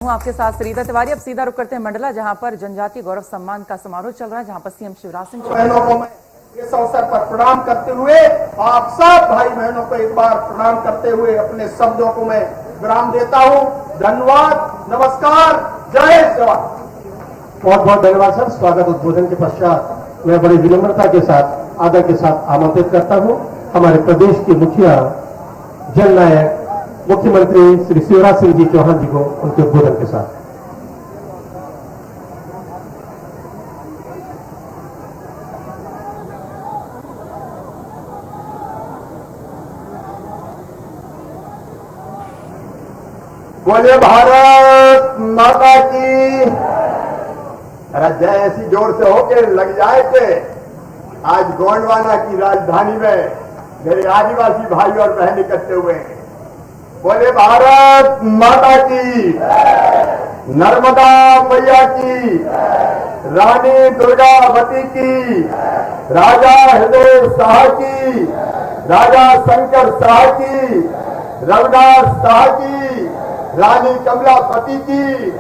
हूं आपके साथ सरिता तिवारी। अब सीधा रुक करते हैं मंडला, जहां पर जनजातीय गौरव सम्मान का समारोह चल रहा है, जहां पर सीएम शिवराज सिंह बहनों को मैं इस अवसर पर प्रणाम करते हुए आप सब भाई बहनों को एक बार प्रणाम करते हुए अपने शब्दों को मैं विराम देता हूं। धन्यवाद, नमस्कार, जय जवान। बहुत बहुत धन्यवाद सर। स्वागत उद्बोधन के पश्चात मैं बड़ी विनम्रता के साथ आदर के साथ आमंत्रित करता हूं हमारे प्रदेश के मुखिया जननायक मुख्यमंत्री श्री शिवराज सिंह जी चौहान जी को उनके उद्बोधन के साथ। बोले भारत माता की। अरे जय ऐसी जोर से हो के लग जाए कि आज गोंडवाना की राजधानी में मेरे आदिवासी भाई और बहन इकट्ठे हुए हैं। बोले भारत माता की, नर्मदा मैया की, रानी दुर्गावती की, राजा हृदय शाह की, राजा शंकर शाह की, रविदास शाह की, रानी कमलापति की,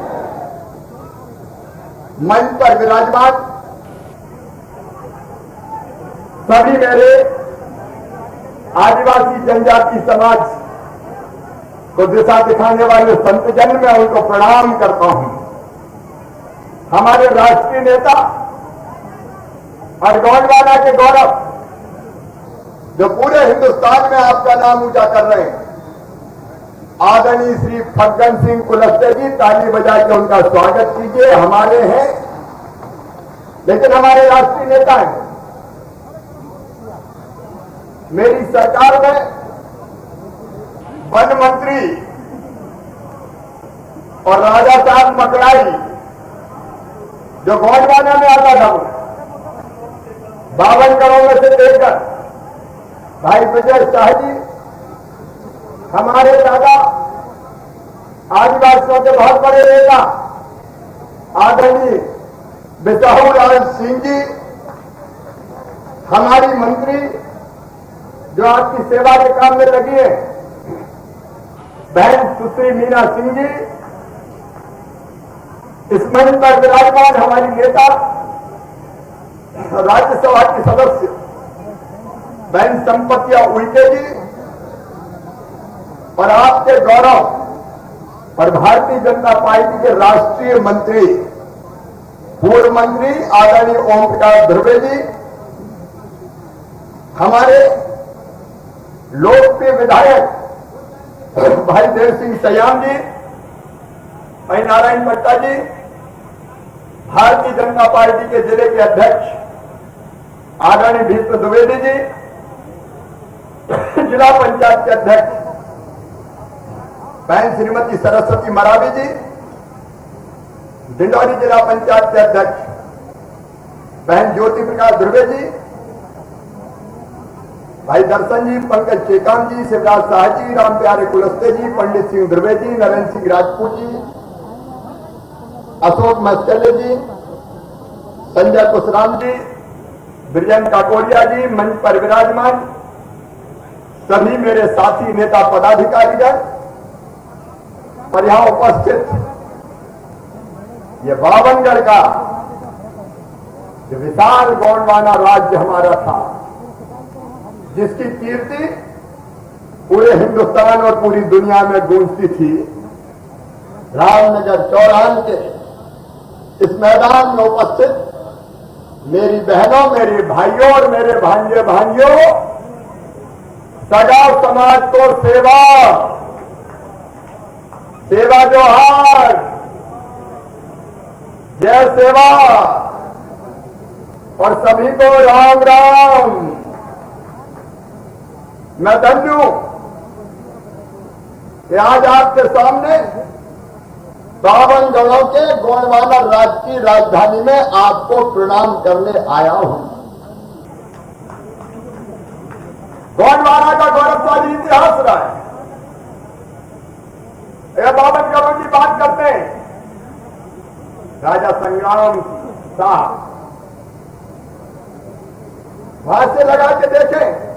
मंच पर विराजमान सभी मेरे आदिवासी जनजाति समाज को दिशा दिखाने वाले संतजन, मैं उनको प्रणाम करता हूं। हमारे राष्ट्रीय नेता और गोंडवाना के गौरव जो पूरे हिंदुस्तान में आपका नाम ऊंचा कर रहे हैं, आदरणीय श्री फग्गन सिंह कुलस्ते जी, ताली बजा के उनका स्वागत कीजिए। हमारे हैं, लेकिन हमारे राष्ट्रीय नेता हैं। मेरी सरकार में वन मंत्री और राजा साहब मकड़ाई जो गोंडवाना में आता था, 52 करोड़ में से देकर भाई विजय शाह जी, हमारे दादा आदिवासियों के बहुत बड़े नेता आदरणीय बिसाहू लाल सिंह जी, हमारी मंत्री जो आपकी सेवा के काम में लगी है बहन सुश्री मीना सिंह जी, इस मंच पर विराजमान हमारी नेता राज्यसभा की सदस्य बहन संपत्तिया उइके जी, और आपके गौरव और भारतीय जनता पार्टी के राष्ट्रीय मंत्री पूर्व मंत्री आदरणीय ओम प्रकाश ध्रुवे जी, हमारे लोकप्रिय विधायक भाई देव सिंह सयाम जी, भाई नारायण भट्टा जी, भारतीय जनता पार्टी के जिले के अध्यक्ष आदरणीय भीष्म द्विवेदी जी, जिला पंचायत के अध्यक्ष बहन श्रीमती सरस्वती मरावी जी, डिंडौरी जिला पंचायत के अध्यक्ष बहन ज्योति प्रकाश ध्रुवे जी, भाई दर्शन जी, पंकज चेकाम जी, शिवराज शाह जी, राम प्यारे कुलस्ते जी, पंडित सिंह ध्रुवे जी, नरेंद्र सिंह राजपूत जी, अशोक मस्कले जी, संजय कुशराम जी, ब्रिजन काकोरिया जी, मंच पर विराजमान सभी मेरे साथी नेता पदाधिकारीगण और यहां उपस्थित ये बावनगढ़ का जो विशाल गोंडवाना राज्य हमारा था, जिसकी कीर्ति पूरे हिंदुस्तान और पूरी दुनिया में गूंजती थी, रामनगर चौराहे के इस मैदान में उपस्थित मेरी बहनों, मेरे भाइयों और मेरे भांजे भांजियों, सजाव समाज को सेवा सेवा जोहार, जय सेवा, और सभी को राम राम। मैं धन्य हूं कि आज आपके सामने 52 गढ़ों के गोंडवाना राज्य की राजधानी में आपको प्रणाम करने आया हूं। गोंडवाना का गौरवशाली इतिहास रहा है। 52 गढ़ों की बात करते हैं। राजा संग्राम शाह, वहां से लगा के देखें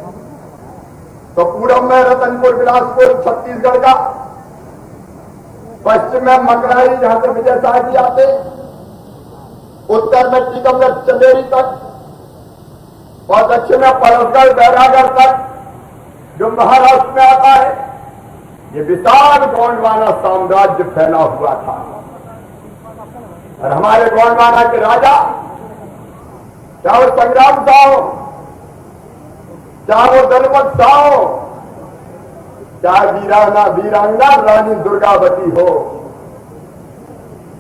तो पूरब में रतनपुर बिलासपुर छत्तीसगढ़ का, पश्चिम में मकराई जहां से विजय शाह जी आते, उत्तर में टीकमगढ़ चंदेरी तक और दक्षिण में परसगढ़ बैरागढ़ तक जो महाराष्ट्र में आता है, ये विशाल गोंडवाना साम्राज्य फैला हुआ था। और हमारे गोंडवाना के राजा, चाहे वो संग्राम शाह हो, चाहे वो दलपत शाह हो, चाहे वीरांगना रानी दुर्गावती हो,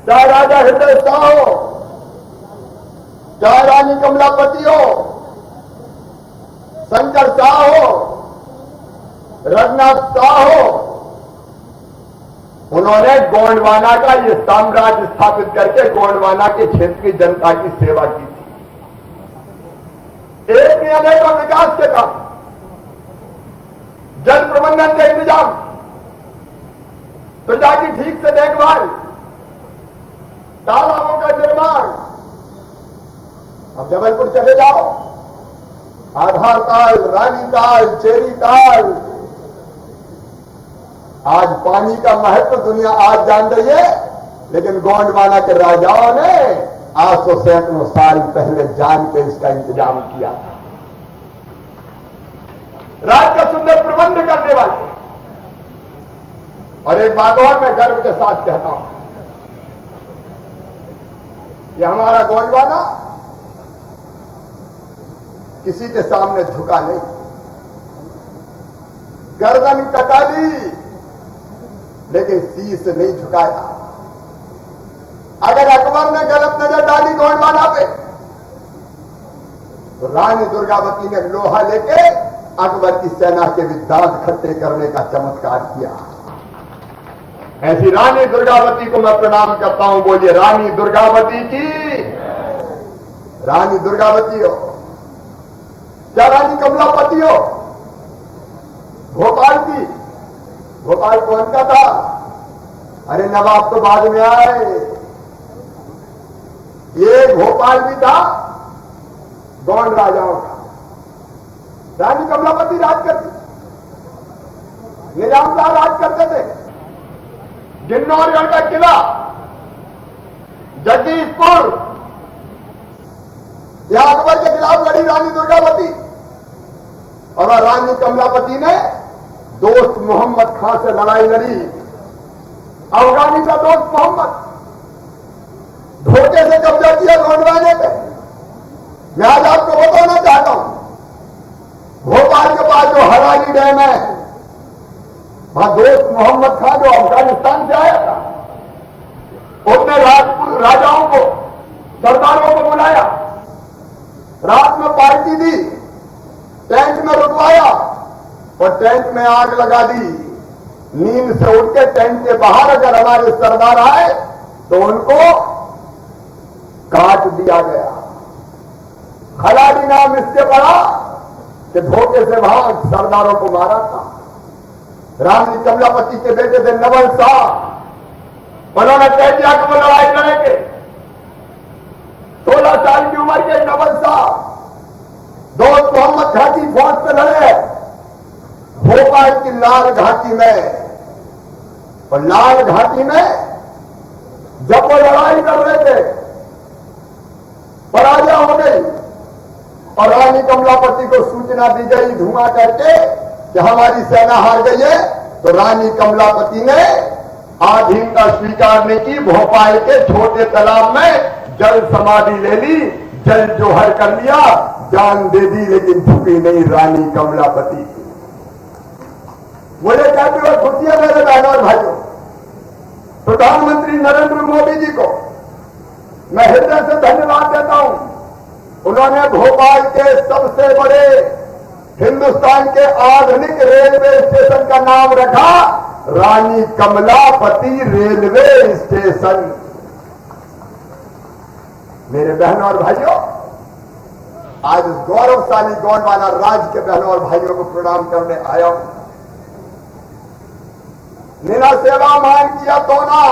चाहे राजा हृदय शाह हो, चाहे रानी कमलापति हो, शंकर शाह हो, रघुनाथ शाह हो, उन्होंने गोंडवाना का ये साम्राज्य स्थापित करके गोंडवाना के क्षेत्र की जनता की सेवा की थी। एक ने अनेकों विकास के काम, जल प्रबंधन का इंतजाम, प्रजा की ठीक से देखभाल, तालाबों का निर्माण। अब जबलपुर चले जाओ, आधार ताल, रानी ताल, चेरी ताल, आज पानी का महत्व दुनिया आज जान रही है, लेकिन गोंडवाना के राजाओं ने आज तो सैकड़ों साल पहले जान के इसका इंतजाम किया था। राज्य का सुंदर प्रबंध करने वाले। और एक बात और मैं गर्व के साथ कहता हूं, कि हमारा गोंडवाना किसी के सामने झुका नहीं, गर्दन कटा ली लेकिन शीश नहीं झुकाया। अगर अकबर ने गलत नजर डाली गोंडवाना पे, तो रानी दुर्गावती ने लोहा लेके अकबर की सेना के भी दांत खट्टे करने का चमत्कार किया। ऐसी रानी दुर्गावती को मैं प्रणाम करता हूं। बोलिए रानी दुर्गावती की। रानी दुर्गावती हो, क्या रानी कमलापति हो, भोपाल की। भोपाल कौन का था? अरे नवाब तो बाद में आए, ये भोपाल भी था गोंड राजाओं का। रानी कमलापति राज करती, निजामदार राज करते थे। गिन्नौरगढ़ का किला, जगदीशपुर, यह अकबर के खिलाफ लड़ी रानी दुर्गावती, और रानी कमलापति ने दोस्त मोहम्मद खां से लड़ाई लड़ी। अफगानी का दोस्त मोहम्मद, धोखे से कब्जा किया गोंडवाने पे। मैं आज आपको बताना चाहता हूं, भोपाल के पास जो हराली डैम है, वहां दोस्त मोहम्मद खां जो अफगानिस्तान से आया था, उसने राजपूत राजाओं को, सरदारों को बुलाया, रात में पार्टी दी, टेंट में रुकवाया और टेंट में आग लगा दी। नींद से उठ के टेंट के बाहर अगर हमारे सरदार आए तो उनको काट दिया गया। खिलाड़ी नाम इससे पड़ा कि धोखे से वहां सरदारों को मारा था। रानी कमलापति के बेटे थे नवल शाह, उन्होंने कह दिया कि वो लड़ाई लड़ेंगे। 16 साल की उम्र के नवल शाह दोस्त मोहम्मद खां की फौज से लड़े भोपाल की लाल घाटी में। और लाल घाटी में जब वो लड़ाई कर रहे थे, पराजय हो गई और रानी कमलापति को सूचना दी गई धुआं करके कि हमारी सेना हार गई है। तो रानी कमलापति ने आधीनता स्वीकार नहीं की, भोपाल के छोटे तालाब में जल समाधि ले ली, जल जोहर कर लिया, जान दे दी, लेकिन झुकी नहीं रानी कमलापति। मुझे कहते हुए खुशी है मेरे बहनों और भाइयों, प्रधानमंत्री नरेंद्र मोदी जी को मैं हृदय से धन्यवाद देता हूं। उन्होंने भोपाल के सबसे बड़े हिंदुस्तान के आधुनिक रेलवे स्टेशन का नाम रखा रानी कमलापति रेलवे स्टेशन। मेरे बहनों और भाइयों, आज इस गौरवशाली गोंडवाना राज्य के बहनों और भाइयों को प्रणाम करने आया हूं। निना सेवा मान किया तो ना,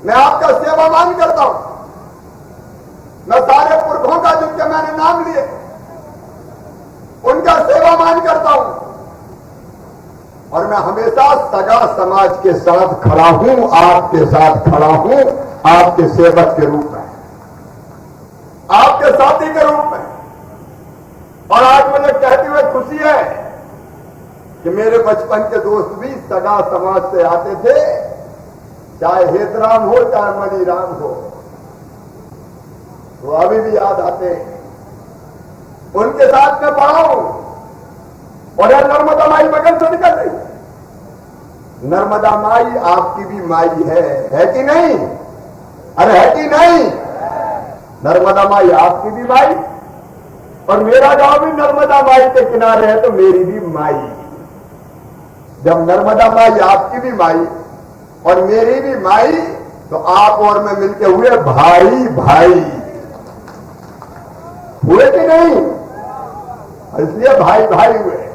मैं आपका सेवा मान करता हूं। मैं सारे पुरखों का जिनके मैंने नाम लिए उनका सेवा मान करता हूं। और मैं हमेशा सगा समाज के साथ खड़ा हूं, आपके साथ खड़ा हूं, आपके सेवक के रूप में, आपके साथी के रूप में। और आज मुझे कहते हुए खुशी है कि मेरे बचपन के दोस्त भी सगा समाज से आते थे, चाहे हेतराम हो चाहे मणिराम हो, वो अभी भी याद आते हैं। उनके साथ में पढ़ा हूं और यह नर्मदा माई बगल से निकल रही है। नर्मदा माई आपकी भी माई है कि नहीं? अरे है कि नहीं? नर्मदा माई आपकी भी माई, और मेरा गांव भी नर्मदा माई के किनारे है तो मेरी भी माई। जब नर्मदा माई आपकी भी माई और मेरी भी माई, तो आप और मैं मिलके हुए भाई भाई हुए कि नहीं? इसलिए भाई भाई हुए।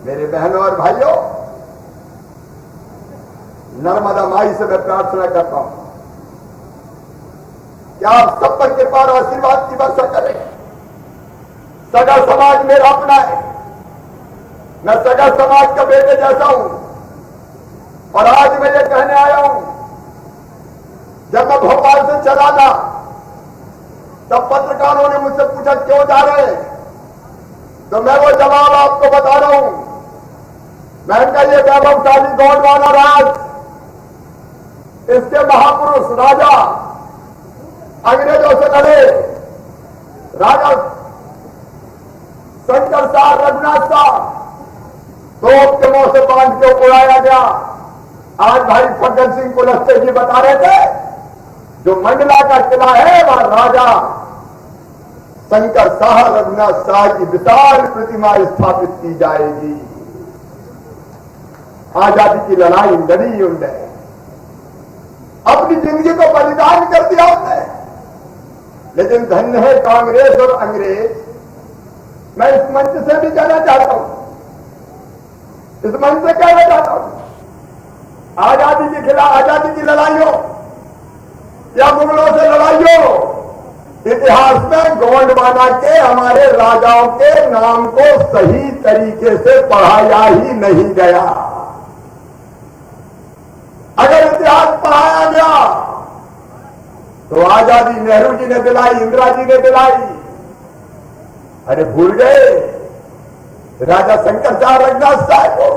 मेरे बहनों और भाइयों, नर्मदा माई से मैं प्रार्थना करता हूं कि आप सब पर कृपा और आशीर्वाद की वर्षा करें। सगा समाज मेरा अपना है, मैं सगा समाज का बेटे जैसा हूं। और आज मैं ये कहने आया हूं, जब मैं भोपाल से चला था तब पत्रकारों ने मुझसे पूछा क्यों जा रहे हैं, तो मैं वो जवाब आपको बता रहा हूं। मैंने कहा ये वैभवशाली गोंडवाना राज, इसके महापुरुष राजा अंग्रेजों से लड़े, राजा शंकर शाह, रघुनाथ शाह, तोप के मुंह से बांध के उड़ाया गया। आज भाई फग्गन सिंह कुलस्ते जी बता रहे थे, जो मंडला का किला है वह राजा शंकर शाह, रघुनाथ शाह की विशाल प्रतिमा स्थापित की जाएगी। आजादी की लड़ाई लड़ी उनने, अपनी जिंदगी को बलिदान कर दिया उनने। लेकिन धन्य है कांग्रेस और अंग्रेज। मैं इस मंच से भी कहना चाहता हूं, इस मंच से कहना चाहता हूं, आजादी के खिलाफ आजादी की लड़ाई हो या मुगलों से लड़ाई हो, इतिहास में गोंडवाना के हमारे राजाओं के नाम को सही तरीके से पढ़ाया ही नहीं गया। अगर इतिहास पढ़ाया गया तो आजादी नेहरू जी ने दिलाई, इंदिरा जी ने दिलाई। अरे भूल गए राजा शंकर शाह, रघुनाथ शाह को,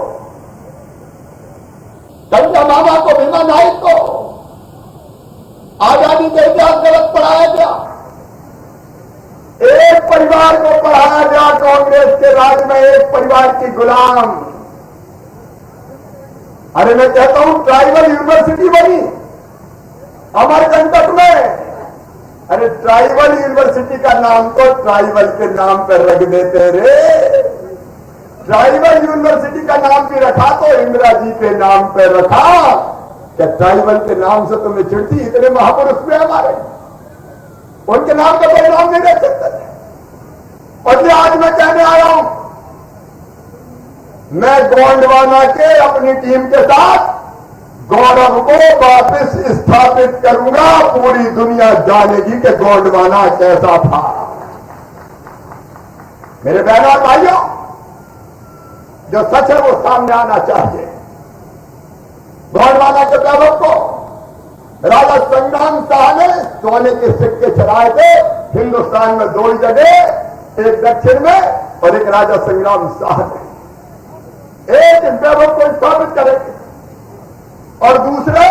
गंगा मामा को, भीमा नायक को। आजादी का इतिहास गलत पढ़ाया गया। एक परिवार को पढ़ाया गया कांग्रेस के राज में, एक परिवार की गुलाम। अरे मैं कहता हूं ट्राइबल यूनिवर्सिटी बनी अमरकंटक में। अरे ट्राइबल यूनिवर्सिटी का नाम तो ट्राइबल के नाम पर रख देते रे। ट्राइबल यूनिवर्सिटी का नाम भी रखा तो इंदिरा जी के नाम पर रखा। क्या ट्राइबल के नाम से तुम्हें चिढ़ती? इतने महापुरुष में हमारे, उनके नाम का कोई नाम नहीं रख सकते। और ये आज मैं कहने आया हूं, मैं गोंडवाना के अपनी टीम के साथ गौरव को वापस स्थापित करूंगा। पूरी दुनिया जानेगी कि गोंडवाना कैसा था। मेरे बहनों और भाइयों, जो सच है वो सामने आना चाहिए। गोंडवाना के वैभव को राजा संग्राम शाह ने सोने के सिक्के चढ़ाए थे हिंदुस्तान में, दो ही जगह, एक दक्षिण में और एक राजा संग्राम शाह ने। एक इस वैभव को स्थापित करेंगे और दूसरे,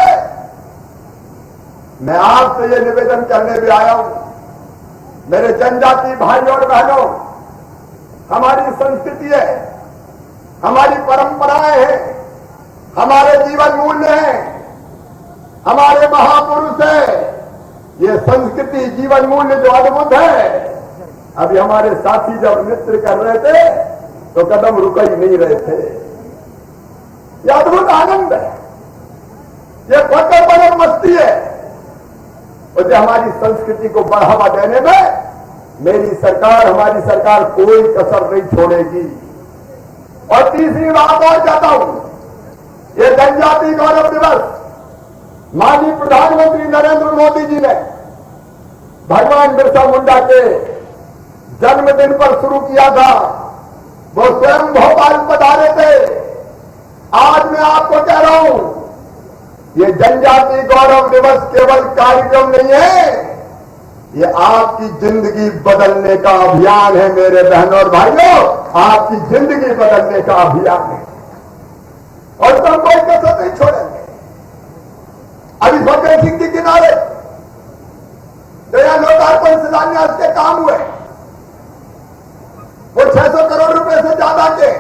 मैं आपसे ये निवेदन करने भी आया हूं, मेरे जनजाति भाइयों और बहनों, हमारी संस्कृति है, हमारी परंपराएं हैं, हमारे जीवन मूल्य हैं, हमारे महापुरुष हैं। ये संस्कृति, जीवन मूल्य जो अद्भुत है। अभी हमारे साथी जब नृत्य कर रहे थे तो कदम रुक ही नहीं रहे थे। यह अद्भुत आनंद है, यह फकरपन और मस्ती है। और जो हमारी संस्कृति को बढ़ावा देने में मेरी सरकार, हमारी सरकार कोई कसर नहीं छोड़ेगी। और तीसरी बात और कहता हूं, ये जनजाति गौरव दिवस माननीय प्रधानमंत्री नरेंद्र मोदी जी ने भगवान बिरसा मुंडा के जन्मदिन पर शुरू किया था। वो स्वयं भोपाल पधारे थे आज मैं आपको कह रहा हूं, ये जनजाति गौरव दिवस केवल कार्यक्रम नहीं है, ये आपकी जिंदगी बदलने का अभियान है मेरे बहनों और भाइयों, आपकी जिंदगी बदलने का अभियान है। और तुम कोई कसर नहीं छोड़ेंगे। अभी भगत सिंह के किनारे दया लोकार्पण शिलान्यास के काम हुए, वो 600 करोड़ रुपए से ज्यादा के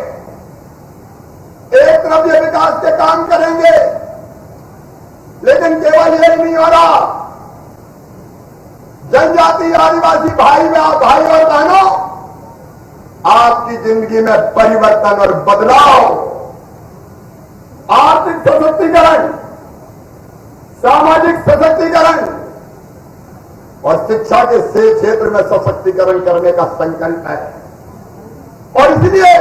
एक तरफ ये विकास के काम करेंगे, लेकिन केवल यही नहीं हो रहा। जनजाति आदिवासी भाई और बहनों, आपकी जिंदगी में परिवर्तन और बदलाव, आर्थिक सशक्तिकरण, सामाजिक सशक्तिकरण और शिक्षा के से क्षेत्र में सशक्तिकरण करने का संकल्प है। और इसलिए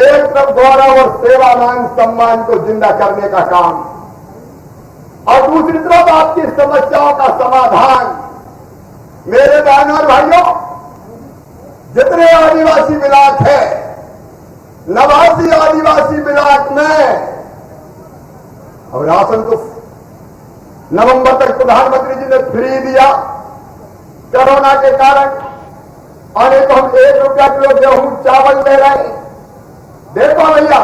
एक तरफ गौरव और सेवामान सम्मान को जिंदा करने का काम, और दूसरी तरफ आपकी समस्याओं का समाधान। मेरे बहनों और भाइयों, जितने आदिवासी ब्लॉक है, 89 आदिवासी ब्लॉक में, और राशन तो नवंबर तक प्रधानमंत्री जी ने फ्री दिया कोरोना के कारण, और एक हम 1 रुपया किलो गेहूं चावल दे रहे हैं। देखो भैया,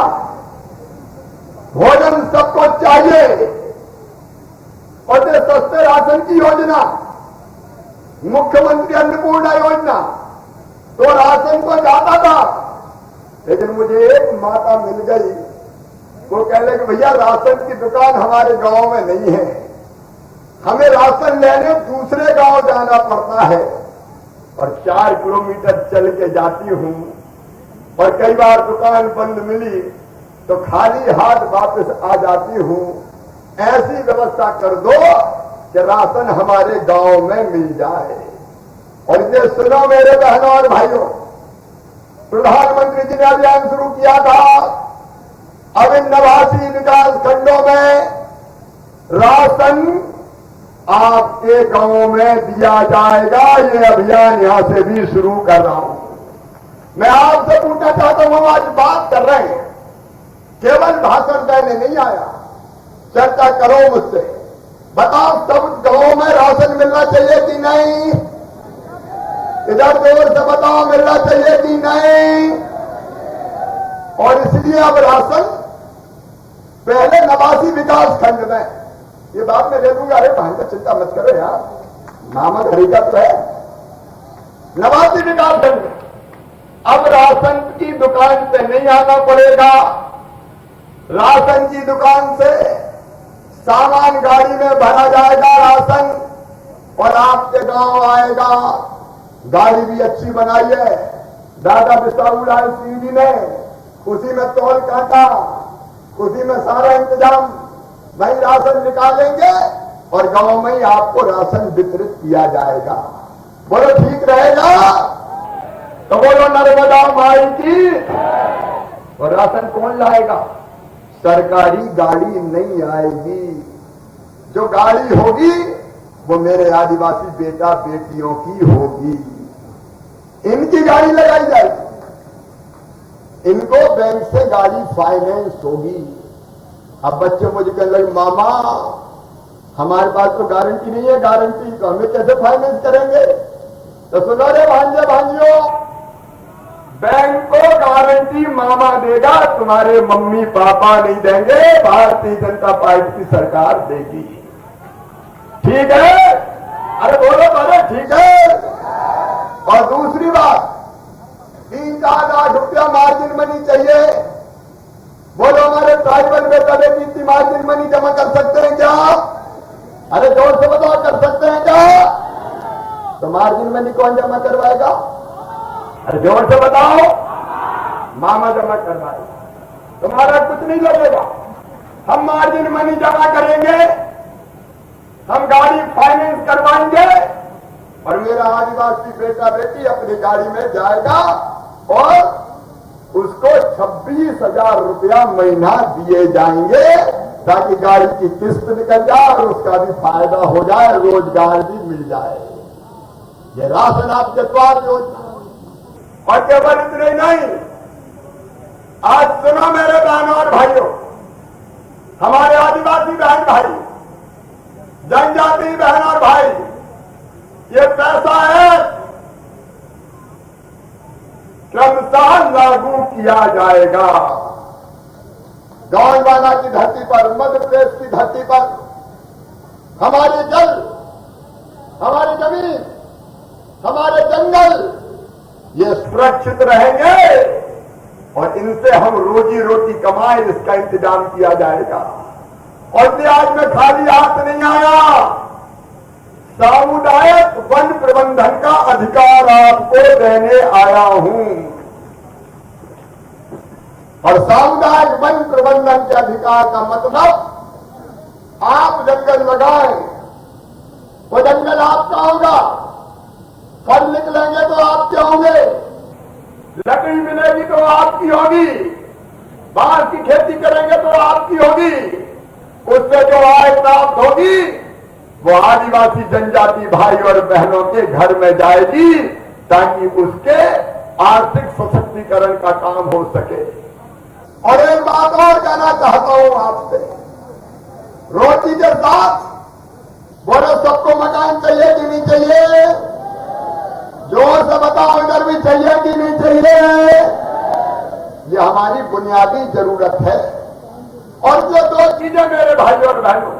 भोजन सबको चाहिए, और ये सस्ते राशन की योजना, मुख्यमंत्री अन्नपूर्णा योजना, तो राशन को जाता था, लेकिन मुझे एक माता मिल गई, वो कह रहे कि भैया राशन की दुकान हमारे गांव में नहीं है, हमें राशन लेने दूसरे गांव जाना पड़ता है, और 4 किलोमीटर चल के जाती हूं, और कई बार दुकान बंद मिली तो खाली हाथ वापस आ जाती हूं। ऐसी व्यवस्था कर दो कि राशन हमारे गांव में मिल जाए। और इसे सुनो मेरे बहनों और भाइयों, प्रधानमंत्री जी ने अभियान शुरू किया था, अब इन 89 विकास खंडों में राशन आपके गांव में दिया जाएगा। ये अभियान यहां से भी शुरू कर रहा हूं। मैं आपसे पूछना चाहता हूं, हम आज बात कर रहे हैं, केवल भाषण देने नहीं आया, चर्चा करो मुझसे। बताओ, सब गांव में राशन मिलना चाहिए कि नहीं? इधर जोर से बताओ, मिलना चाहिए कि नहीं? और इसलिए अब राशन पहले 89 विकास खंड में, ये बात मैं दे दूंगा, अरे भाई का चिंता मत करो यार, नामक हकीकत है। 89 विकास खंड अब राशन की दुकान से नहीं आना पड़ेगा, राशन की दुकान से सामान गाड़ी में भरा जाएगा राशन, और आपके गांव आएगा। गाड़ी भी अच्छी बनाई है दादा बिसाऊलाल सिंह जी ने, उसी में तौल काटा, उसी में सारा इंतजाम, वही राशन निकालेंगे और गांव में ही आपको राशन वितरित किया जाएगा। बोलो ठीक रहेगा? तो बोलो नर्मदा माई की। और राशन कौन लाएगा? सरकारी गाड़ी नहीं आएगी, जो गाड़ी होगी वो मेरे आदिवासी बेटा बेटियों की होगी, इनकी गाड़ी लगाई जाएगी, इनको बैंक से गाड़ी फाइनेंस होगी। अब बच्चे मुझे कहने लगे, मामा हमारे पास तो गारंटी नहीं है, गारंटी तो हमें कैसे फाइनेंस करेंगे? तो सुनो रे भांजे भांजियों, बैंक को गारंटी मामा देगा, तुम्हारे मम्मी पापा नहीं देंगे, भारतीय जनता पार्टी की सरकार देगी। ठीक है? अरे बोलो बोलो, ठीक है? और दूसरी बात, 3-4 लाख रुपया मार्जिन मनी चाहिए। बोलो हमारे ट्राइबल बेटा बेटी इतनी मार्जिन मनी जमा कर सकते हैं क्या? अरे जोर से बताओ, कर सकते हैं क्या? तो मार्जिन मनी कौन जमा करवाएगा? अरे जोर से बताओ, मामा जमा करवाएगा, तुम्हारा कुछ नहीं लगेगा। हम मार्जिन मनी जमा करेंगे, हम गाड़ी फाइनेंस करवाएंगे, और मेरा आदिवासी बेटा बेटी अपनी गाड़ी में जाएगा और उसको 26,000 रुपया महीना दिए जाएंगे, ताकि गाड़ी की किस्त निकल जाए और उसका भी फायदा हो जाए, रोजगार भी मिल जाए। ये राशन आपके द्वार योजना। और केवल इतने नहीं, आज सुनो मेरे बहनों और भाइयों, हमारे आदिवासी बहन भाई, जनजाति बहन और भाई, ये पैसा है क्रमशः लागू किया जाएगा। गोंडवाना की धरती पर, मध्य प्रदेश की धरती पर हमारे जल, हमारी जमीन, हमारे जंगल ये सुरक्षित रहेंगे और इनसे हम रोजी रोटी कमाए, इसका इंतजाम किया जाएगा। और ये आज मैं खाली हाथ नहीं आया, सामुदायिक वन प्रबंधन का अधिकार आपको देने आया हूं। और सामुदायिक वन प्रबंधन के अधिकार का मतलब आप जंगल लगाएं, वो जंगल आपका होगा, फल निकलेंगे तो आपके होंगे, लकड़ी मिलेगी तो आपकी होगी, बांस की खेती करेंगे तो आपकी होगी, उससे जो आय प्राप्त होगी वो आदिवासी जनजाति भाई और बहनों के घर में जाएगी, ताकि उसके आर्थिक सशक्तिकरण का काम हो सके। और एक बात और कहना चाहता हूं आपसे, रोटी के साथ बोले सबको मकान चाहिए कि नहीं चाहिए? जोर से बताओ, इधर भी चाहिए कि नहीं चाहिए? ये हमारी बुनियादी जरूरत है। और जो दो चीजें मेरे भाइयों और बहनों,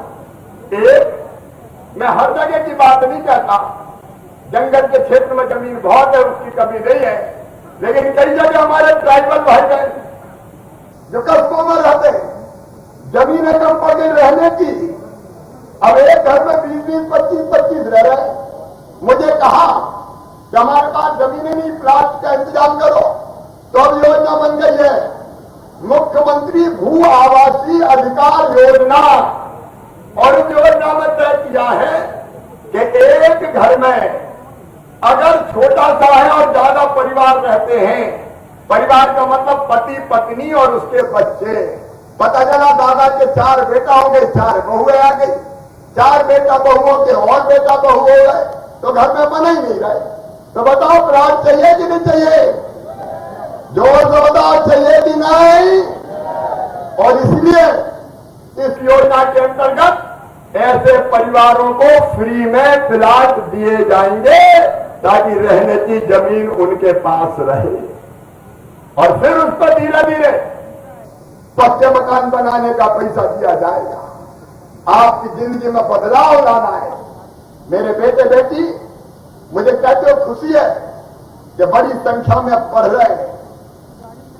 एक, मैं हर जगह की बात नहीं कहता, जंगल के क्षेत्र में जमीन बहुत है, उसकी कमी नहीं है, लेकिन कई जगह हमारे ट्राइबल भाई बहन जो कस्बों में रहते हैं, जमीनें कम पड़ गई रहने की, अब एक घर में 20-20, 25-25 रह रहे। मुझे कहा कि हमारे पास जमीनें नहीं, प्लाट का इंतजाम करो, तो अब योजना बन गई है मुख्यमंत्री भू आवासीय अधिकार योजना। और इस योजना में तय किया है कि एक घर में अगर छोटा सा है और ज्यादा परिवार रहते हैं, परिवार का मतलब पति पत्नी और उसके बच्चे, पता चला दादा के 4 बेटा हो गए, 4 बहुएं आ गई, 4 बेटा बहुओं के और बेटा बहू हो गए, तो घर में बना ही नहीं रहे। तो बताओ प्लाट चाहिए कि नहीं चाहिए? जोर से बताओ, चाहिए कि नहीं? और इसलिए इस योजना के अंतर्गत ऐसे परिवारों को फ्री में प्लाट दिए जाएंगे, ताकि रहने की जमीन उनके पास रहे। और फिर उस पर धीरे धीरे पक्के मकान बनाने का पैसा दिया जाएगा। आपकी जिंदगी में बदलाव लाना है। मेरे बेटे बेटी मुझे कहते हो खुशी है कि बड़ी संख्या में पढ़ रहे हैं,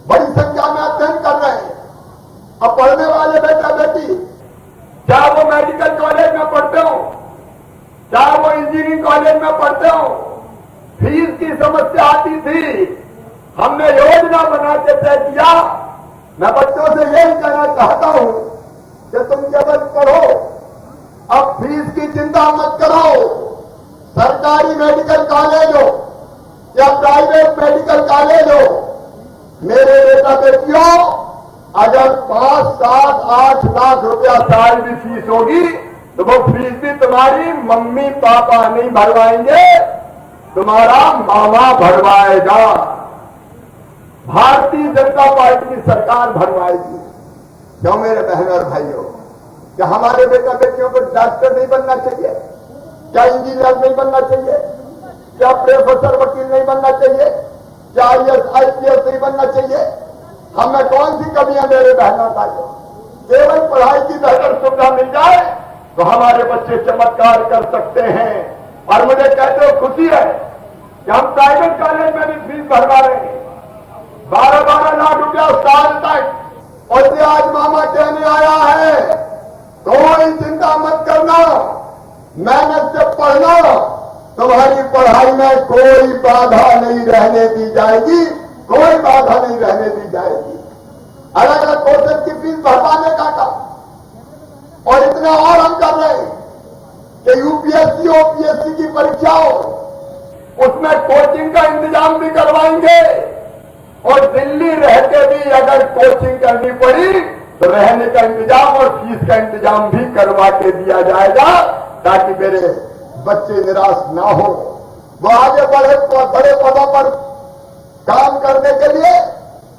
बड़ी संख्या में अध्ययन कर रहे हैं। अब पढ़ने वाले बेटा बेटी, चाहे वो मेडिकल कॉलेज में पढ़ते हो, चाहे वो इंजीनियरिंग कॉलेज में पढ़ते हो, फीस की समस्या आती थी, हमने योजना बना के तय किया। मैं बच्चों से यही कहना चाहता हूं कि तुम केवल पढ़ो, अब फीस की चिंता मत करो। सरकारी मेडिकल कॉलेज हो या प्राइवेट मेडिकल कॉलेज हो, मेरे बेटा बेटियों, अगर 5, 7, 8 लाख रुपया साल की फीस होगी तो वो फीस भी तुम्हारी मम्मी पापा नहीं भरवाएंगे, तुम्हारा मामा भरवाएगा, भारतीय जनता पार्टी की सरकार भरवाएगी। क्यों मेरे बहन और भाइयों, क्या हमारे बेटा बेटियों को डॉक्टर नहीं बनना चाहिए? क्या इंजीनियर नहीं बनना चाहिए? क्या प्रोफेसर वकील नहीं बनना चाहिए? क्या IAS IPS नहीं बनना चाहिए? हमें कौन सी कमियां मेरे बहनों भाइयों? केवल पढ़ाई की बेहतर सुविधा मिल जाए तो हमारे बच्चे चमत्कार कर सकते हैं। और मुझे कहते हो खुशी है कि हम प्राइवेट कॉलेज में भी फीस भरवा रहे हैं, 12-12 लाख रुपया साल तक। और ये आज मामा कहने आया है, कोई चिंता मत करना, मेहनत से पढ़ना, तुम्हारी पढ़ाई में कोई बाधा नहीं रहने दी जाएगी, कोई बाधा नहीं रहने दी जाएगी। अलग अलग कोर्सेज की फीस भरवाने का काम, और इतना और हम कर रहे हैं कि UPSC OPSC की परीक्षा हो, उसमें कोचिंग का इंतजाम भी करवाएंगे। और दिल्ली रह के भी अगर कोचिंग करनी पड़ी तो रहने का इंतजाम और फीस का इंतजाम भी करवा के दिया जाएगा, ताकि मेरे बच्चे निराश ना हो। वो आगे बड़े पदों पर काम करने के लिए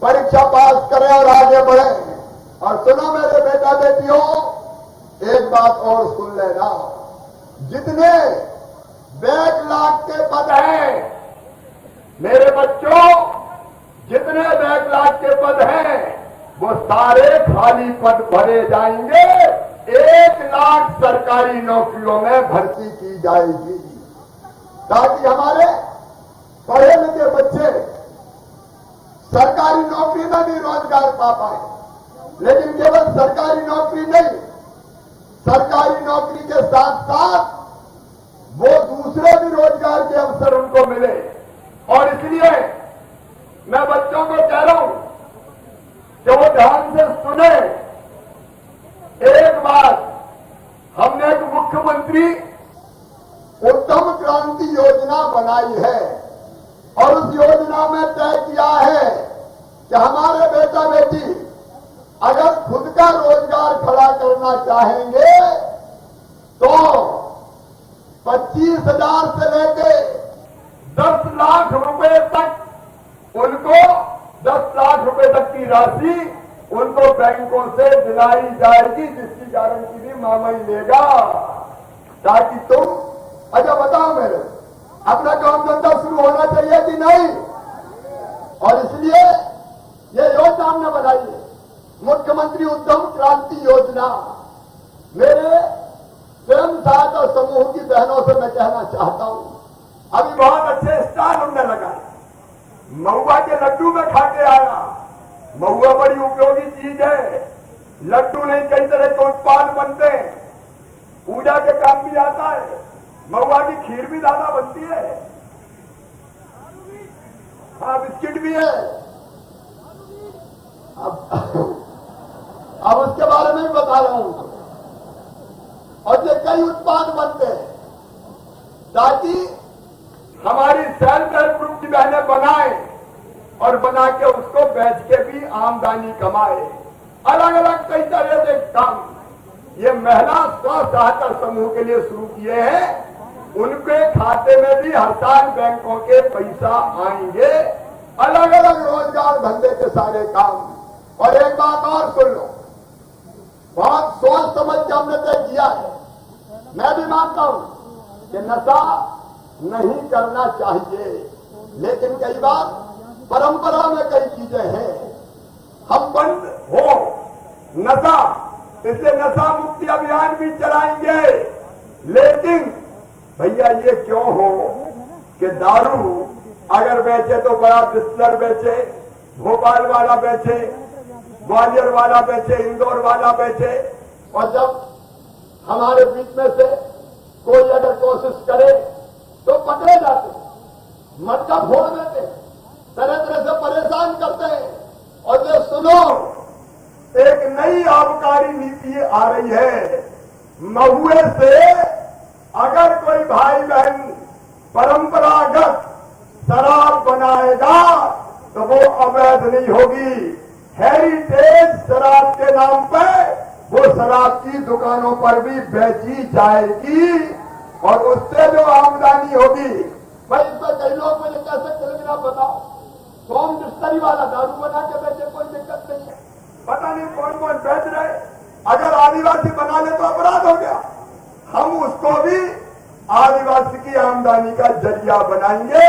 परीक्षा पास करें और आगे बढ़ें। और सुनो मेरे बेटा बेटियों, एक बात और सुन लेना, जितने बैकलॉग के पद हैं मेरे बच्चों, जितने बैकलॉग के पद हैं वो सारे खाली पद भरे जाएंगे। 1 लाख सरकारी नौकरियों में भर्ती की जाएगी ताकि हमारे पढ़े लिखे बच्चे सरकारी नौकरी में भी रोजगार पा पाए। लेकिन केवल सरकारी नौकरी नहीं, सरकारी नौकरी के साथ साथ वो दूसरे भी रोजगार के अवसर उनको मिले। और इसलिए मैं बच्चों को कह रहा हूं कि वो ध्यान से सुने। एक बात, हमने एक मुख्यमंत्री उत्तम क्रांति योजना बनाई है और उस योजना में तय किया है कि हमारे बेटा बेटी अगर खुद का रोजगार खड़ा करना चाहेंगे तो 25,000 से लेके 10 लाख रुपए तक उनको 10 लाख रुपए तक की राशि उनको बैंकों से दिलाई जाएगी, जिसकी गारंटी भी मामा ही लेगा। ताकि तुम अच्छा बताओ मेरे अपना काम धंधा शुरू होना चाहिए कि नहीं। और इसलिए ये योजना हमने बनाई है, मुख्यमंत्री उद्यम क्रांति योजना। मेरे स्वयं सहायता समूह की बहनों से मैं कहना चाहता हूं, अभी बहुत अच्छे स्टाल हमने लगाए। महुआ के लड्डू में खा के आया। महुआ बड़ी उपयोगी चीज है। लड्डू नहीं, कई तरह के उत्पाद बनते हैं, पूजा के काम भी आता है। महुआ की खीर भी ज्यादा बनती है। हाँ, बिस्किट भी है। अब उसके बारे में भी बता रहा हूं। और ये कई उत्पाद बनते हैं ताकि हमारी सेल्फ हेल्प ग्रुप की बहनें बनाए और बना के उसको बेच के भी आमदनी कमाए। अलग अलग कई तरह के काम ये महिला स्व सहायता समूह के लिए शुरू किए हैं। उनके खाते में भी हर साल बैंकों के पैसा आएंगे। अलग अलग रोजगार धंधे के सारे काम। और एक बात और सुन लो, बहुत सोच समझ के हमने तय किया है। मैं भी मानता हूं कि नशा नहीं करना चाहिए, लेकिन कई बार परंपरा में कई चीजें हैं, हम बंद हो नशा, इसलिए नशा मुक्ति अभियान भी चलाएंगे। लेकिन भैया ये क्यों हो कि दारू अगर बेचे तो बड़ा डिस्लर बेचे, भोपाल वाला बेचे, ग्वालियर वाला बेचे, इंदौर वाला बेचे। और जब हमारे बीच में से कोई अगर कोशिश करे तो पकड़े जाते, मटका फोड़ देते, तरह तरह से परेशान करते हैं। और ये सुनो, एक नई आबकारी नीति आ रही है। महुए से अगर कोई भाई बहन परंपरागत शराब बनाएगा तो वो अवैध नहीं होगी। हेरिटेज शराब के नाम पर वो शराब की दुकानों पर भी बेची जाएगी और उससे जो आमदनी होगी। भाई इसमें कई लोग मुझे कह सकते, लेकिन आप बताओ, कौन डिस्टरी वाला दारू बना के बेचे, कोई दिक्कत नहीं है। पता नहीं कौन कौन बेच रहे। अगर आदिवासी बना ले तो अपराध हो गया। हम उसको भी आदिवासी की आमदनी का जरिया बनाएंगे,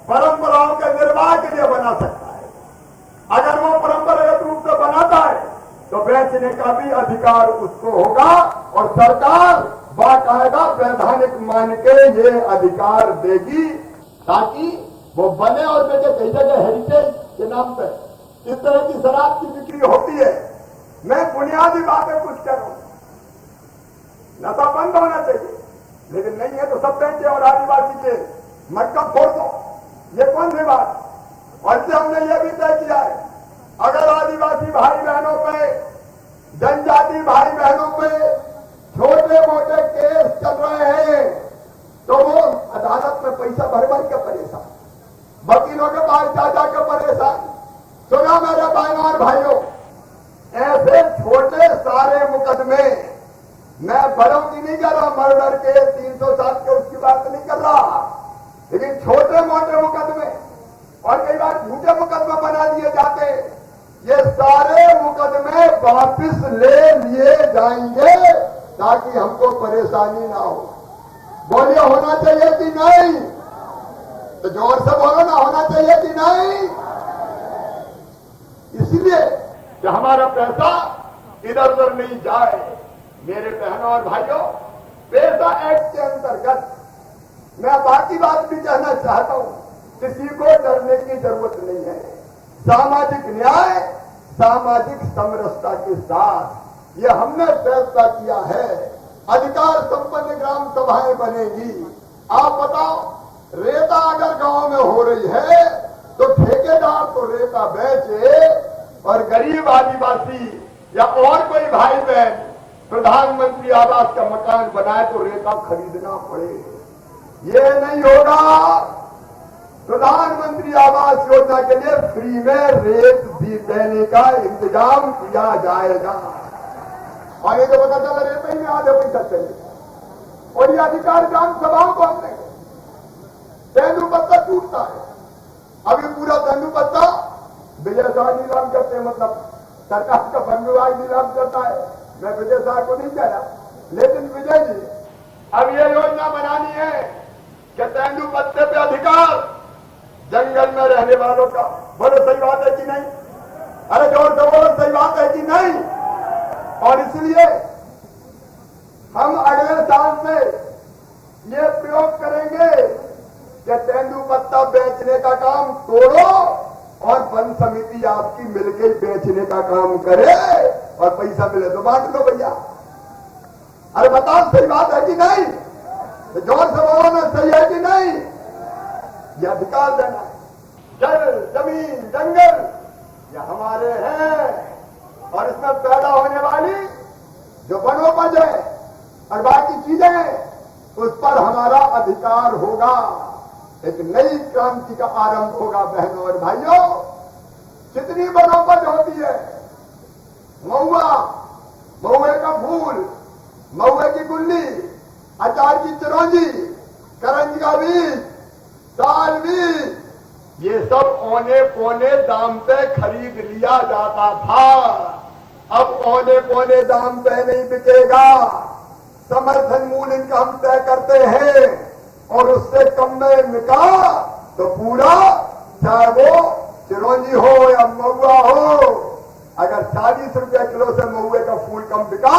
परंपराओं के निर्वाह के लिए बना सकता है। अगर वो परंपरागत रूप से बनाता है तो बेचने का भी अधिकार उसको होगा और सरकार बाकायदा वैधानिक मान के ये अधिकार देगी ताकि वो बने और बेचे। कई जगह हेरिटेज के नाम पे इस तरह की शराब की बिक्री होती है। मैं बुनियादी बातें कुछ कह रहा हूं, नशा बंद होना चाहिए, लेकिन नहीं है तो सब बेचे और आदिवासी के मटका फोड़ दो। ये कौन सी बात। और इससे हमने ये भी तय किया है, अगर आदिवासी भाई बहनों पे, जनजाति भाई बहनों पे छोटे मोटे केस चल रहे हैं तो वो अदालत में पैसा भर भर के परेशान, वकीलों के पास जा जाकर परेशान। सुना मेरे बहनों और भाइयों, ऐसे छोटे सारे मुकदमे, मैं बड़ों की नहीं कर रहा, मर्डर के 307 के उसकी बात नहीं कर रहा, लेकिन छोटे मोटे मुकदमे और कई बार झूठे मुकदमे बना दिए जाते ये सारे मुकदमे वापस ले लिए जाएंगे ताकि हमको परेशानी ना हो। बोलिए होना चाहिए कि नहीं? तो जोर से बोलो ना, होना चाहिए कि नहीं? इसलिए कि हमारा पैसा इधर उधर नहीं जाए। मेरे बहनों और भाइयों, पैसा एक्ट के अंतर्गत मैं बाकी बात भी कहना चाहता हूं, किसी को डरने की जरूरत नहीं है। सामाजिक न्याय, सामाजिक समरसता के साथ ये हमने फैसला किया है। अधिकार संपन्न ग्राम सभाएं बनेगी। आप बताओ, रेता अगर गांव में हो रही है तो ठेकेदार तो रेता बेचे और गरीब आदिवासी या और कोई भाई बहन प्रधानमंत्री आवास का मकान बनाए तो रेता खरीदना पड़े। ये नहीं होगा। प्रधानमंत्री आवास योजना के लिए फ्री में रेत भी देने का इंतजाम किया जाएगा। और ये तो पता चला रेत ही में आधे पैसा चलेगा। और ये अधिकार ग्राम सभाओं को हमने तेंदु पत्ता टूटता है। अभी पूरा तेंदु पत्ता विजय साहब नीलाम करते हैं, मतलब सरकार का वन विभाग नीलाम करता है। मैं विजय साहब को नहीं कह रहा, लेकिन विजय जी अब ये योजना बनानी है कि तेंदु पत्ते पे अधिकार जंगल में रहने वालों का। बोलो सही बात है कि नहीं? अरे जोर से बोलो, सही बात है कि नहीं? और इसलिए हम अगले साल से ये प्रयोग करेंगे कि तेंदु पत्ता बेचने का काम तोड़ो और वन समिति आपकी मिलकर बेचने का काम करे और पैसा मिले तो बांट लो भैया। अरे बताओ, सही बात है कि नहीं? तो जोर से बोलो ना, सही है कि नहीं? ये अधिकार देना है। जल, जमीन, जंगल ये हमारे हैं और इसमें पैदा होने वाली जो वनोपज है और बाकी चीजें, उस पर हमारा अधिकार होगा। एक नई क्रांति का आरंभ होगा। बहनों और भाइयों, जितनी वनोपज होती है, महुआ, महुए का फूल, महुए की गुल्ली, अचार की चिरौंजी, करंज का बीज, साल बीज, ये सब औने पौने दाम पे खरीद लिया जाता था। अब औने पौने दाम पे नहीं बिकेगा। समर्थन मूल्य इनका हम तय करते हैं और उससे कम में बिका तो पूरा, चाहे वो चिरौंजी हो या महुआ हो, अगर 40 रुपए किलो से महुए का फूल कम बिका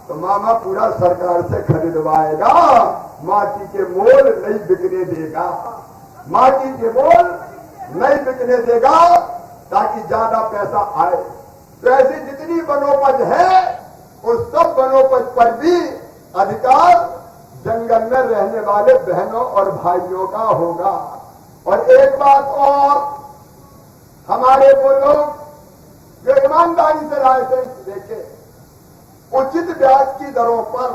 तो मामा पूरा सरकार से खरीदवाएगा। माटी के मोल नहीं बिकने देगा। माटी के मोल नहीं बिकने देगा ताकि ज्यादा पैसा आए। तो ऐसी जितनी वनोपज है उस सब वनोपज पर भी अधिकार जंगल में रहने वाले बहनों और भाइयों का होगा। और एक बात और, हमारे वो लोग जो ईमानदारी से लाइसेंस देके उचित ब्याज की दरों पर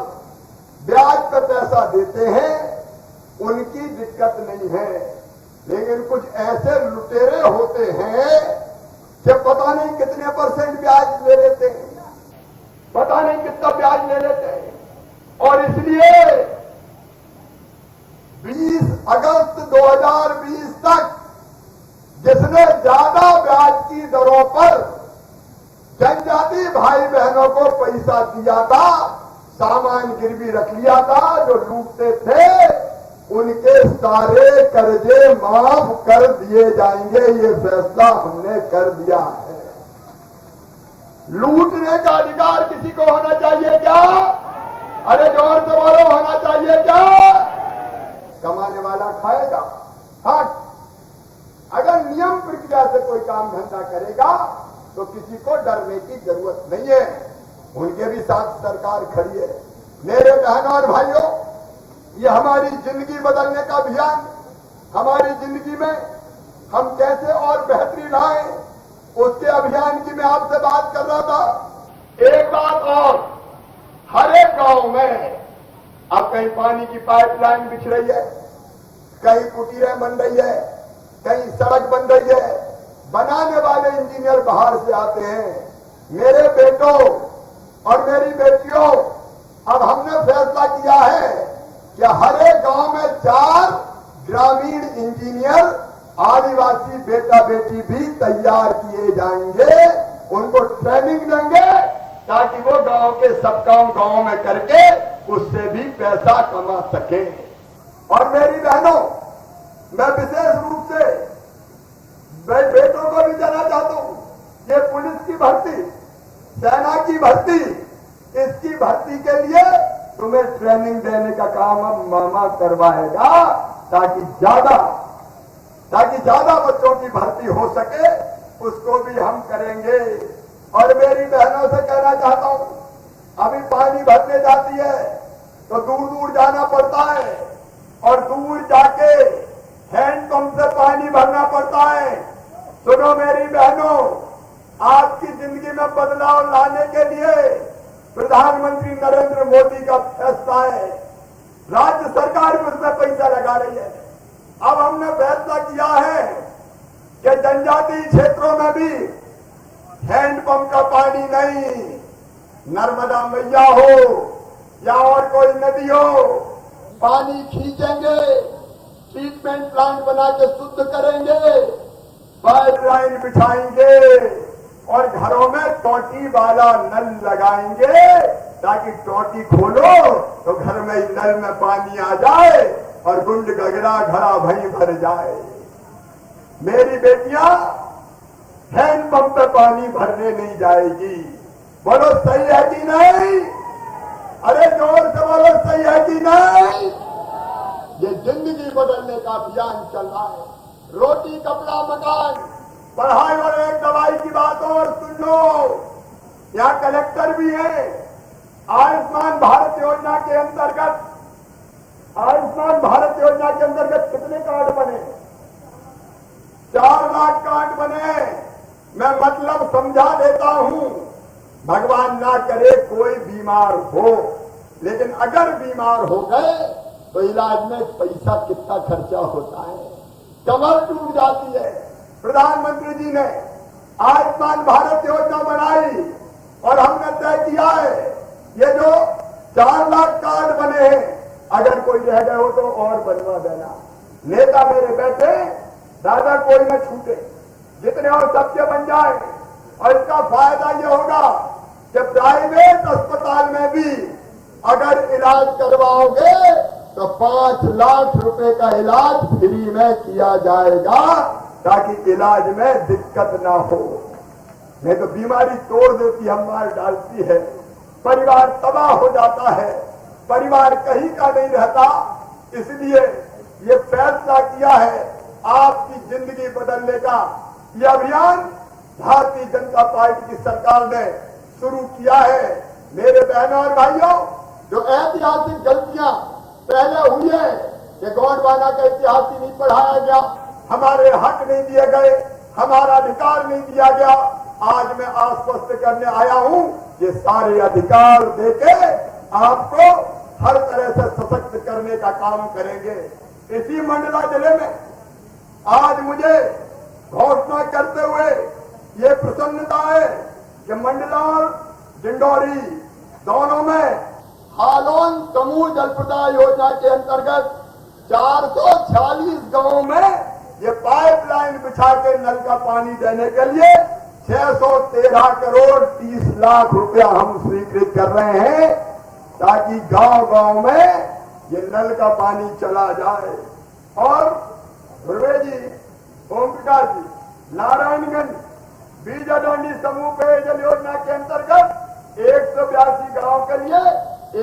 ब्याज पर पैसा देते हैं, उनकी दिक्कत नहीं है। लेकिन कुछ ऐसे लुटेरे होते हैं कि पता नहीं कितने % ब्याज ले लेते हैं, पता नहीं कितना ब्याज ले लेते हैं। और इसलिए 20 अगस्त 2020 तक जिसने ज्यादा ब्याज की दरों पर जनजाति भाई बहनों को पैसा दिया था, सामान गिरवी रख लिया था, जो लूटते थे, उनके सारे कर्जे माफ कर दिए जाएंगे। ये फैसला हमने कर दिया है। लूटने का अधिकार किसी को होना चाहिए क्या? अरे जोर से बोलो, होना चाहिए क्या? कमाने वाला खाएगा। हाँ, अगर नियम प्रक्रिया से कोई काम धंधा करेगा तो किसी को डरने की जरूरत नहीं है। उनके भी साथ सरकार खड़ी है। मेरे बहनों और भाइयों, ये हमारी जिंदगी बदलने का अभियान, हमारी जिंदगी में हम कैसे और बेहतरी लाएं, उसके अभियान की मैं आपसे बात कर रहा था। एक बात और, हर एक गांव में अब कहीं पानी की पाइपलाइन बिछ रही है, कहीं कुटीरें बन रही है, कहीं सड़क बन रही है। बनाने वाले इंजीनियर बाहर से आते हैं। मेरे बेटों और मेरी बेटियों, अब हमने फैसला किया है कि हर एक गांव में 4 ग्रामीण इंजीनियर आदिवासी बेटा बेटी भी तैयार किए जाएंगे। उनको ट्रेनिंग देंगे ताकि वो गांव के सब काम गांव में करके उससे भी पैसा कमा सके। और मेरी बहनों, मैं विशेष रूप से बेटों को भी देना चाहता हूं, ये पुलिस की भर्ती, सेना की भर्ती, इसकी भर्ती के लिए तुम्हें ट्रेनिंग देने का काम अब मामा करवाएगा ताकि ज्यादा बच्चों की भर्ती हो सके, उसको भी हम करेंगे। और मेरी बहनों से कहना चाहता हूं, अभी पानी भरने जाती है तो दूर दूर जाना पड़ता है और दूर जाके हैंडपंप से पानी भरना पड़ता है। सुनो मेरी बहनों, आपकी जिंदगी में बदलाव लाने के लिए प्रधानमंत्री नरेंद्र मोदी का फैसला है। राज्य सरकार भी उसमें पैसा लगा रही है। अब हमने फैसला किया है कि जनजातीय क्षेत्रों में भी हैंडपंप का पानी नहीं, नर्मदा मैया हो या और कोई नदी हो, पानी खींचेंगे, ट्रीटमेंट प्लांट बना के शुद्ध करेंगे, पाइपलाइन बिछाएंगे और घरों में टोटी वाला नल लगाएंगे ताकि टोटी खोलो तो घर में नल में पानी आ जाए और गुंड गगरा घड़ा भई भर जाए। मेरी बेटियां हैंडपंप पे पानी भरने नहीं जाएगी। बोलो सही है कि नहीं? अरे जोर से बोलो सही है कि नहीं? ये जिंदगी बदलने का अभियान चल रहा है। रोटी कपड़ा मकान, पढ़ाई और एक दवाई की बात और सुन लो। यहाँ कलेक्टर भी है। आयुष्मान भारत योजना के अंतर्गत कितने कार्ड बने? 4 लाख कार्ड बने। मैं मतलब समझा देता हूं, भगवान ना करे कोई बीमार हो, लेकिन अगर बीमार हो गए तो इलाज में पैसा कितना खर्चा होता है, कमर टूट जाती है। प्रधानमंत्री जी ने आयुष्मान भारत योजना बनाई और हमने तय किया है ये जो 4 लाख कार्ड बने हैं, अगर कोई रह गए हो तो और बनवा देना। नेता मेरे बैठे, दादा कोई न छूटे, जितने और सबके बन जाए। और इसका फायदा ये होगा कि प्राइवेट अस्पताल में भी अगर इलाज करवाओगे तो 5 लाख रुपए का इलाज फ्री में किया जाएगा ताकि इलाज में दिक्कत ना हो। नहीं तो बीमारी तोड़ देती है, मार डालती है, परिवार तबाह हो जाता है, परिवार कहीं का नहीं रहता। इसलिए ये फैसला किया है आपकी जिंदगी बदलने का। यह अभियान भारतीय जनता पार्टी की सरकार ने शुरू किया है। मेरे बहनों और भाइयों, जो ऐतिहासिक गलतियां पहले हुई है कि गोंडवाना का इतिहास ही नहीं पढ़ाया गया, हमारे हक नहीं दिए गए, हमारा अधिकार नहीं दिया गया, आज मैं आश्वस्त करने आया हूं ये सारे अधिकार देके आपको हर तरह से सशक्त करने का काम करेंगे। इसी मंडला जिले में आज मुझे घोषणा करते हुए ये प्रसन्नता है कि मंडला और डिंडोरी दोनों में हालोन समूह जल प्रदाय योजना के अंतर्गत 446 गांवों में ये पाइपलाइन बिछा के नल का पानी देने के लिए 613 करोड़ 30 लाख रुपया हम स्वीकृत कर रहे हैं ताकि गांव-गांव में ये नल का पानी चला जाए। और ध्रुवे जी, ओम प्रकाश जी, नारायणगंज बीजाडोंडी समूह पेयजल योजना के अंतर्गत 182 गांव के लिए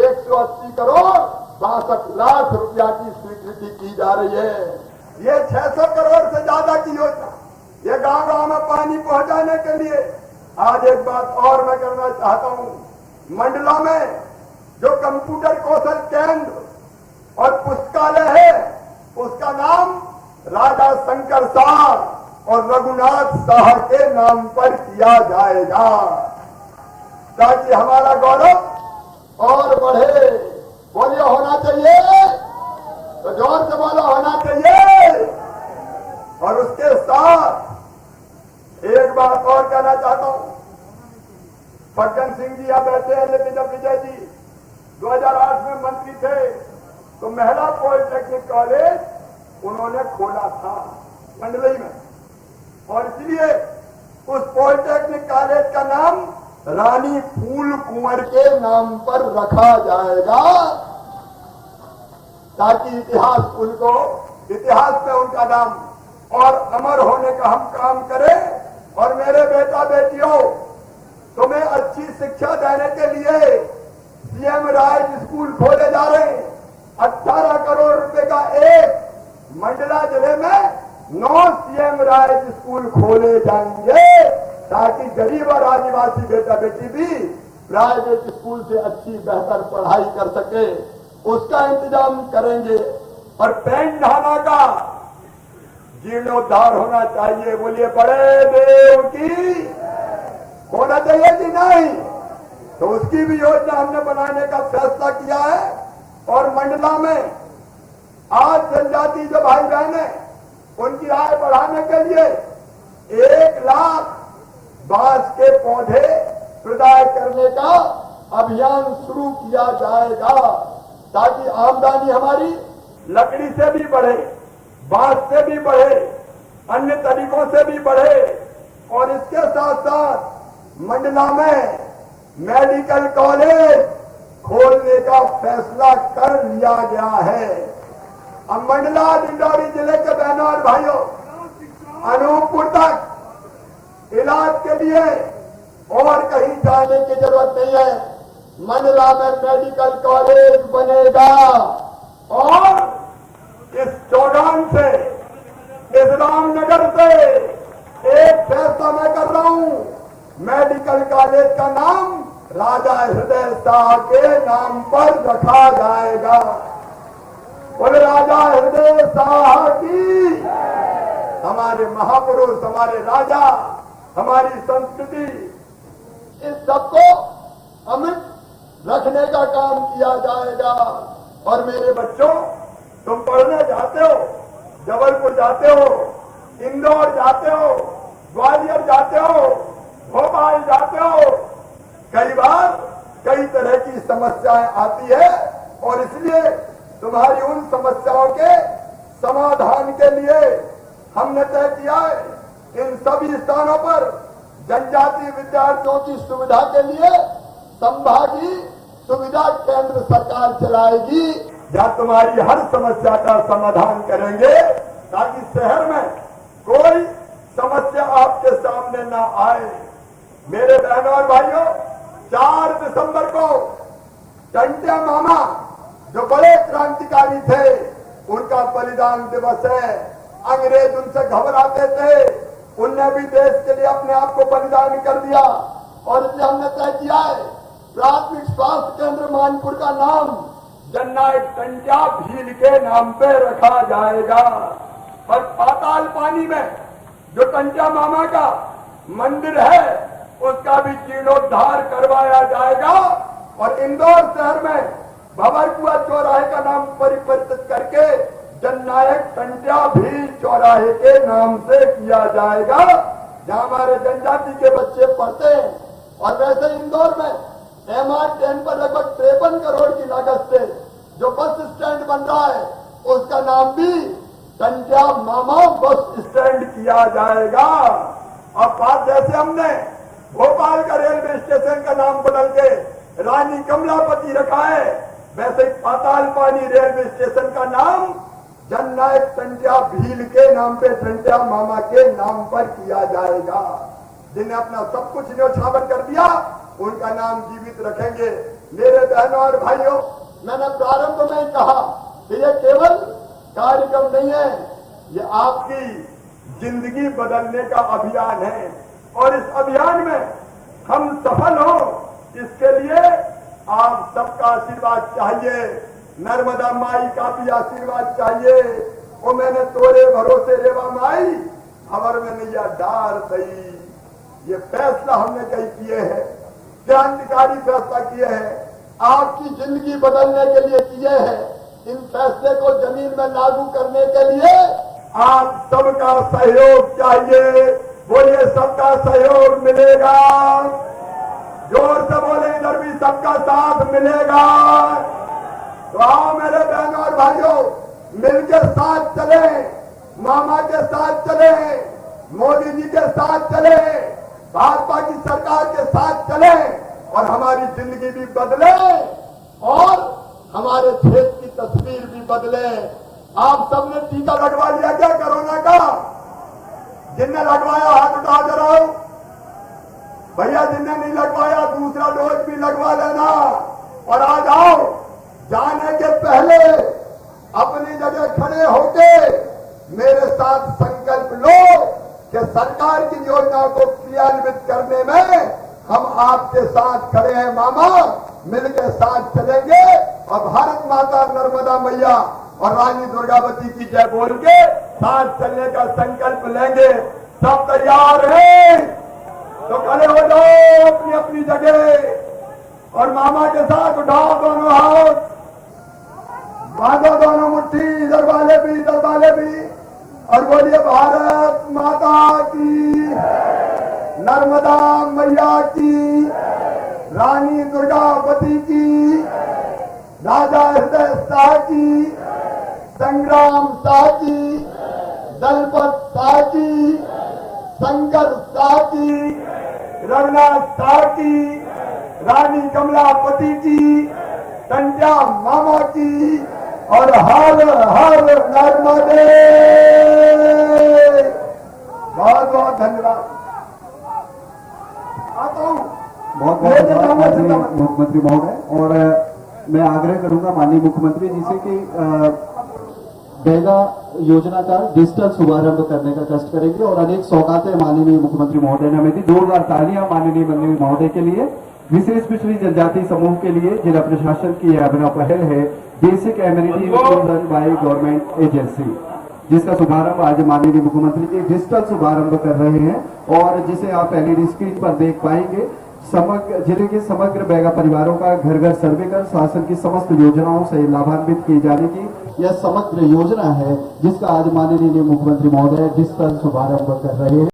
180 करोड़ 62 लाख रुपया की स्वीकृति की जा रही है। ये 600 करोड़ से ज्यादा की योजना, ये गांव-गांव में पानी पहुंचाने के लिए। आज एक बात और मैं करना चाहता हूं, मंडला में जो कंप्यूटर कौशल केंद्र और पुस्तकालय है उसका नाम राजा शंकर शाह और रघुनाथ शाह के नाम पर किया जाएगा ताकि हमारा गौरव और बढ़े। बोलिए होना चाहिए तो जोर से बोलो, होना चाहिए। और उसके साथ एक बात और कहना चाहता हूं, फग्गन सिंह जी यहां बैठे हैं, लेकिन जब विजय जी 2008 में मंत्री थे तो महिला पॉलिटेक्निक कॉलेज उन्होंने खोला था मंडलई में, और इसलिए उस पॉलिटेक्निक कॉलेज का नाम रानी फूल कुंवर के नाम पर रखा जाएगा, ताकि इतिहास में उनका नाम और अमर होने का हम काम करें। और मेरे बेटा बेटियों, तुम्हें अच्छी शिक्षा देने के लिए सीएम राइज स्कूल खोले जा रहे हैं। 18 करोड़ रुपए का एक, मंडला जिले में 9 सीएम राइज स्कूल खोले जाएंगे, ताकि गरीब और आदिवासी बेटा बेटी भी प्राइवेट स्कूल से अच्छी बेहतर पढ़ाई कर सके, उसका इंतजाम करेंगे। और पेंढाना का जीर्णोद्धार होना चाहिए। बोलिए बड़े देव की होना चाहिए कि नहीं? तो उसकी भी योजना हमने बनाने का फैसला किया है। और मंडला में आज जनजाति जो भाई बहन है, उनकी आय बढ़ाने के लिए 1 लाख बांस के पौधे प्रदाय करने का अभियान शुरू किया जाएगा, ताकि आमदनी हमारी लकड़ी से भी बढ़े, बांस से भी बढ़े, अन्य तरीकों से भी बढ़े। और इसके साथ साथ मंडला में मेडिकल कॉलेज खोलने का फैसला कर लिया गया है। अब मंडला डिंडौरी जिले के बहनों और भाइयों, अनूपपुर तक इलाज के लिए और कहीं जाने की जरूरत नहीं है। मंडला में मेडिकल कॉलेज बनेगा। और इस चौगान से, इस रामनगर से एक फैसला मैं कर रहा हूं, मेडिकल कॉलेज का नाम राजा हृदय शाह के नाम पर रखा जाएगा। बोले राजा हृदय शाह की। हमारे महापुरुष, हमारे राजा, हमारी संस्कृति, इस सबको अमिट रखने का काम किया जाएगा। और मेरे बच्चों, तुम पढ़ने जाते हो, जबलपुर जाते हो, इंदौर जाते हो, ग्वालियर जाते हो, भोपाल जाते हो, कई बार कई तरह की समस्याएं आती है। और इसलिए तुम्हारी उन समस्याओं के समाधान के लिए हमने तय किया है, इन सभी स्थानों पर जनजातीय विद्यार्थियों की सुविधा के लिए संभागीय सुविधा केंद्र सरकार चलाएगी, जहां तुम्हारी हर समस्या का समाधान करेंगे, ताकि शहर में कोई समस्या आपके सामने ना आए। मेरे बहनों और भाइयों, 4 दिसंबर को टंट्या मामा जो बड़े क्रांतिकारी थे, उनका बलिदान दिवस है। अंग्रेज उनसे घबराते थे, उनने भी देश के लिए अपने आप को बलिदान कर दिया। और इसलिए हमने तय किया है, प्राथमिक स्वास्थ्य केंद्र मानपुर का नाम जननायक टंट्या भील के नाम पे रखा जाएगा। और पाताल पानी में जो टंट्या मामा का मंदिर है, उसका भी जीर्णोद्धार करवाया जाएगा। और इंदौर शहर में भंवरकुआ चौराहे का नाम परिवर्तित करके जननायक टंट्या भील चौराहे के नाम से किया जाएगा, जहां हमारे जनजाति के बच्चे पढ़ते हैं। और वैसे इंदौर में MR10 पर लगभग 53 करोड़ की लागत से जो बस स्टैंड बन रहा है, उसका नाम भी टंट्या मामा बस स्टैंड किया जाएगा। अब बात जैसे हमने भोपाल का रेलवे स्टेशन का नाम बदल के रानी कमलापति रखा है, वैसे ही पाताल पानी रेलवे स्टेशन का नाम जननायक टंट्या भील के नाम पे, टंट्या मामा के नाम पर किया जाएगा। जिन्हें अपना सब कुछ न्योछावर कर दिया, उनका नाम जीवित रखेंगे। मेरे बहनों और भाइयों, मैंने प्रारंभ में ही कहा कि ये केवल कार्यक्रम नहीं है, ये आपकी जिंदगी बदलने का अभियान है। और इस अभियान में हम सफल हो, इसके लिए आप सबका आशीर्वाद चाहिए। नर्मदा माई का भी आशीर्वाद चाहिए। वो मैंने तोरे भरोसे रेवा माई, खबर में नैया डार दई। ये फैसला हमने कई किए हैं, क्रांतिकारी फैसला किए हैं, आपकी जिंदगी बदलने के लिए किए हैं। इन फैसले को जमीन में लागू करने के लिए आप सबका सहयोग चाहिए। बोलिए, सबका सहयोग मिलेगा। जोर से बोले, इधर भी सबका साथ मिलेगा। तो आओ मेरे बहनों और भाइयों, मिलकर साथ चले, मामा के साथ चले, मोदी जी के साथ चले। भाजपा की सरकार के साथ चले और हमारी जिंदगी भी बदले और हमारे क्षेत्र की तस्वीर भी बदले। आप सबने टीका लगवा लिया क्या कोरोना का? जिनने लगवाया हाथ उठा जरा भैया, जिनने नहीं लगवाया दूसरा डोज भी लगवा लेना और आ जाओ। जाने के पहले अपनी जगह खड़े होके मेरे साथ संकल्प लो कि सरकार की योजना को क्रियान्वित करने में हम आपके साथ खड़े हैं मामा, मिलकर साथ चलेंगे और भारत माता नर्मदा मैया और रानी दुर्गावती की जय बोल के साथ चलने का संकल्प लेंगे। सब तैयार हैं तो खड़े हो जाओ अपनी अपनी जगह और मामा के साथ उठाओ दोनों हाथ, बांधो दोनों मुट्ठी, इधर वाले भी इधर वाले भी, और बोलिए भारत माता की, नर्मदा मैया की, रानी दुर्गावती की, राजा हृदय शाह की, संग्राम शाह की, दलपत शाह की, शंकर शाह की, रघुनाथ शाह की, रानी कमलापति की, संध्या मामा की और हर हर नर्मदे। बहुत बहुत धन्यवाद। आता हूँ बहुत बहुत धन्यवाद माननीय मुख्यमंत्री महोदय। और मैं आग्रह करूंगा माननीय मुख्यमंत्री जी से कि बेगा योजना का डिजिटल शुभारंभ करने का कष्ट करेंगे और अनेक सौगातें माननीय मुख्यमंत्री महोदय ने हमें दी। 2000 तालियां माननीय मंत्री महोदय के लिए। विशेष पिछड़ी जनजाति समूह के लिए जिला प्रशासन की यह अभिनव पहल है basic immunity inclusion by government agency, जिसका शुभारंभ आज माननीय मुख्यमंत्री जी डिजिटल शुभारंभ कर रहे हैं और जिसे आप एलईडी स्क्रीन पर देख पाएंगे। समग्र जिले के समग्र बैगा परिवारों का घर घर सर्वे कर शासन की समस्त योजनाओं से लाभान्वित किए जाने की यह समग्र योजना है, जिसका आज माननीय मुख्यमंत्री महोदय डिजिटल शुभारंभ कर रहे हैं।